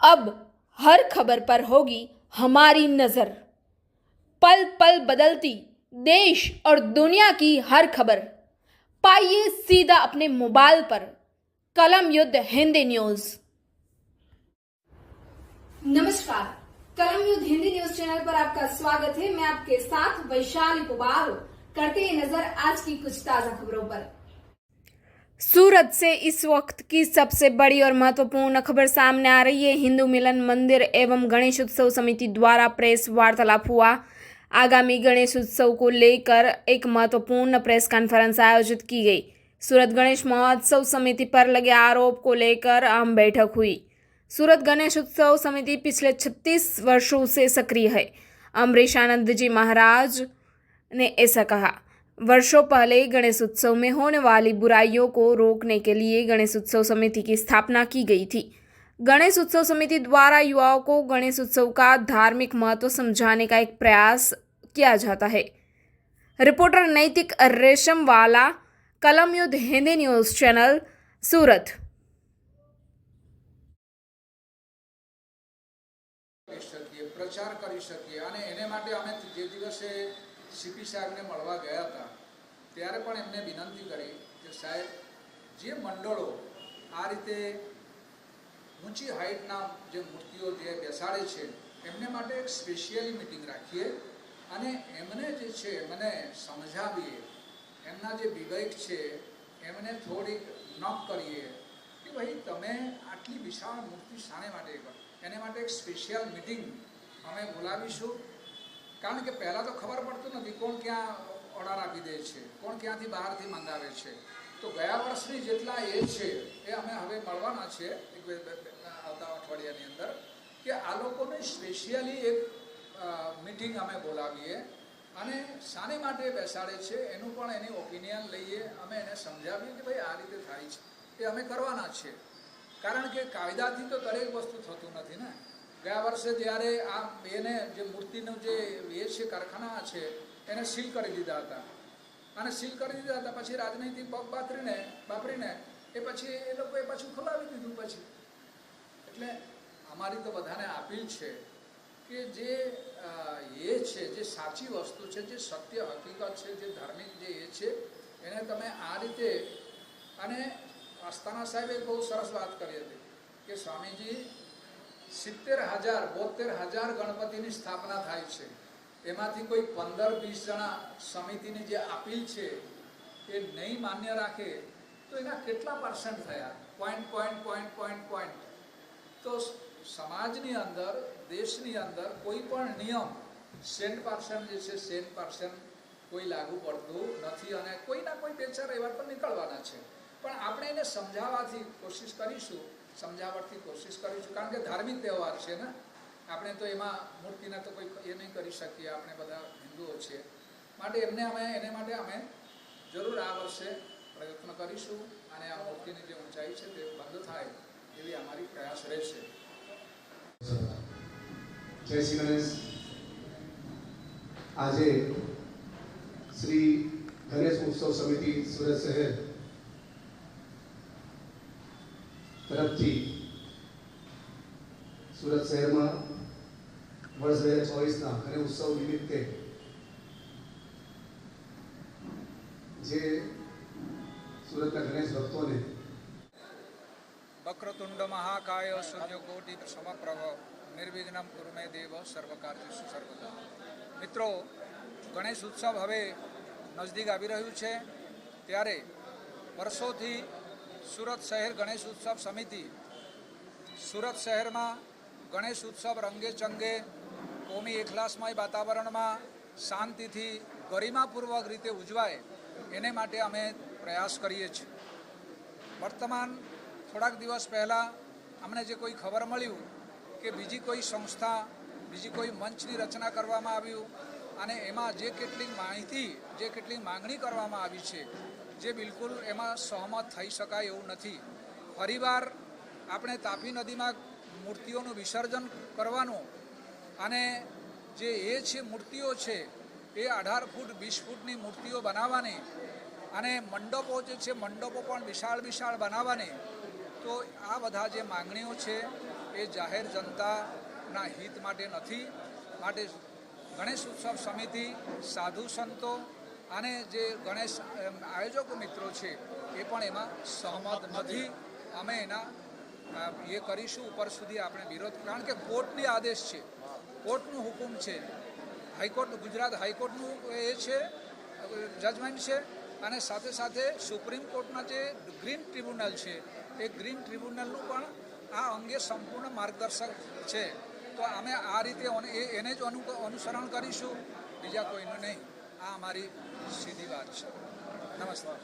अब हर खबर पर होगी हमारी नजर। पल पल बदलती देश और दुनिया की हर खबर पाइए सीधा अपने मोबाइल पर। कलम युद्ध हिंदी न्यूज। नमस्कार, कलम युद्ध हिंदी न्यूज चैनल पर आपका स्वागत है। मैं आपके साथ वैशाली पुबार। करते हैं नजर आज की कुछ ताजा खबरों पर। सूरत से इस वक्त की सबसे बड़ी और महत्वपूर्ण खबर सामने आ रही है। हिंदू मिलन मंदिर एवं गणेश उत्सव समिति द्वारा प्रेस वार्तालाप हुआ। आगामी गणेश उत्सव को लेकर एक महत्वपूर्ण प्रेस कॉन्फ्रेंस आयोजित की गई। सूरत गणेश महोत्सव समिति पर लगे आरोप को लेकर अहम बैठक हुई। सूरत गणेश उत्सव समिति पिछले 36 वर्षों से सक्रिय है। अमरीश आनंद जी महाराज ने ऐसा कहा। वर्षों पहले गणेश उत्सव में होने वाली बुराइयों को रोकने के लिए गणेश उत्सव समिति की स्थापना की गई थी। गणेश उत्सव समिति द्वारा युवाओं को गणेश उत्सव का धार्मिक महत्व समझाने का एक प्रयास किया जाता है। रिपोर्टर नैतिक रेशमवाला, कलम युद्ध हिंदी न्यूज चैनल, सूरत। प्रचार કરી શકીએ અને એને માટે અમે જે દિવસે સીપી સાહેબને મળવા ગયા હતા ત્યારે પણ એમને વિનંતી કરી કે સાહેબ જે મંડળો આ રીતે ઊંચી હાઇટના જે મૂર્તિઓ જે બેસાડે છે એમને માટે એક સ્પેશિયલી મીટિંગ રાખીએ અને એમને જે છે મને સમજાવીએ, એમના જે વિવેક છે એમને થોડીક નોક કરીએ કે ભાઈ તમે આટલી વિશાળ મૂર્તિ શાને માટે કરો, એને માટે એક સ્પેશિયલ મીટિંગ અમે બોલાવીશું। કારણ કે પહેલાં તો ખબર પડતું નથી કોણ ક્યાં ઓર્ડર આપી દે છે, કોણ ક્યાંથી બહારથી મંગાવે છે। તો ગયા વર્ષની જેટલા એ છે એ અમે હવે મળવાના છે આવતા અઠવાડિયાની અંદર કે આ લોકોને સ્પેશિયલી એક મીટિંગ અમે બોલાવીએ અને શાને માટે બેસાડે છે એનું પણ એની ઓપિનિયન લઈએ, અમે એને સમજાવીએ કે ભાઈ આ રીતે થાય છે એ અમે કરવાના છે। કારણ કે કાયદાથી તો દરેક વસ્તુ થતું નથી ને। ગયા વર્ષે જ્યારે આ એને જે મૂર્તિનું જે એ છે કારખાના છે એને સીલ કરી દીધા હતા અને સીલ કરી દીધા હતા પછી રાજનૈતિક પગ બાપરીને એ પછી એ લોકોએ પાછું ખોલાવી દીધું પછી। એટલે અમારી તો બધાને અપીલ છે કે જે એ છે જે સાચી વસ્તુ છે, જે સત્ય હકીકત છે, જે ધાર્મિક જે એ છે એને તમે આ રીતે। અને આસ્થાના સાહેબે બહુ સરસ વાત કરી હતી કે સ્વામીજી 72,000 ગણપતિની સ્થાપના થાય છે, એમાંથી કોઈ 15-20 જણા સમિતિની જે અપીલ છે એ નહીં માન્ય રાખે તો એના કેટલા % થયા? પોઈન્ટ। તો સમાજની અંદર, દેશની અંદર કોઈ પણ નિયમ 100% જે છે 100% કોઈ લાગુ પડતું નથી અને કોઈના કોઈ બે ચાર એવા તો નીકળવાના છે। પણ આપણે એને સમજાવવાથી કોશિશ કરીશું, સમજાવટથી કોશિશ કરીશું। કારણ કે ધાર્મિક તહેવાર છે ને, આપણે તો એમાં મૂર્તિને તો કોઈ એ નહીં કરી શકીએ, આપણે બધા હિન્દુઓ છીએ માટે એને માટે અમે જરૂર આ વર્ષે પ્રયત્ન કરીશું અને આ મૂર્તિની જે ઊંચાઈ છે તે બંધ થાય એવી અમારી પ્રયાસ રહેશે। જય શ્રી ગણેશ। આજે શ્રી ગણેશ ઉત્સવ સમિતિ સુરત શહેર तरफथी सूरत शहर में वर्ष 2024 गणेश उत्सव निमित्ते जे सूरत गणेश भक्तों ने वक्रतुंड महाकाय सूर्यकोटि समप्रभ निर्विघ्नं कुरु मे देव सर्वकार्येषु सर्वदा। मित्रों, गणेश उत्सव हवे नजदीक आवी रह्युं छे त्यारे वर्षोथी सूरत शहर गणेश उत्सव समिति सूरत शहर में गणेश उत्सव रंगे चंगे कोमी एखलासमय वातावरण में शांति थी गरिमापूर्वक रीते उजवाय एने माटे अमे प्रयास करीए छीए। वर्तमान थोड़ाक दिवस पहला अमने जे कोई खबर मळ्युं कि बीजी कोई संस्था, बीजी कोई मंचनी रचना करवामां आव्युं अने एमां जे केटलीक माहिती, जे केटलीक मांगणी करवामां आवी छे जे बिल्कुल एमां सहमत थई शकाय एवुं नथी। फरीवार आपणे तापी नदीमां मूर्तिओनुं विसर्जन करवानुं अने जे ए छे मूर्तिओ छे ए 18 फूट 20 फूटनी मूर्तिओ बनाववानी अने मंडपो जे छे मंडपो पण विशाळ बनाववानी। तो તો આ બધા જે માંગણીઓ છે એ જાહેર જનતાના હિત માટે નથી. માટે ગણેશ ઉત્સવ સમિતિ, સાધુ સંતો અને જે ગણેશ આયોજકો મિત્રો છે એ પણ એમાં સહમત નથી. અમે એના એ કરીશું. ઉપર સુધી આપણે વિરોધ, કારણ કે કોર્ટની આદેશ છે, કોર્ટનું હુકમ છે, હાઈકોર્ટ, ગુજરાત હાઈકોર્ટનું એ છે જજમેન્ટ છે, અને સાથે સાથે સુપ્રીમ કોર્ટના જે ગ્રીન ટ્રિબ્યુનલ છે એ ગ્રીન ટ્રિબ્યુનલનું પણ આ અંગે સંપૂર્ણ માર્ગદર્શક છે. તો અમે આ રીતે એને જ અનુસરણ કરીશું, બીજા કોઈનું નહીં. આ અમારી સીધી વાત છે. નમસ્કાર.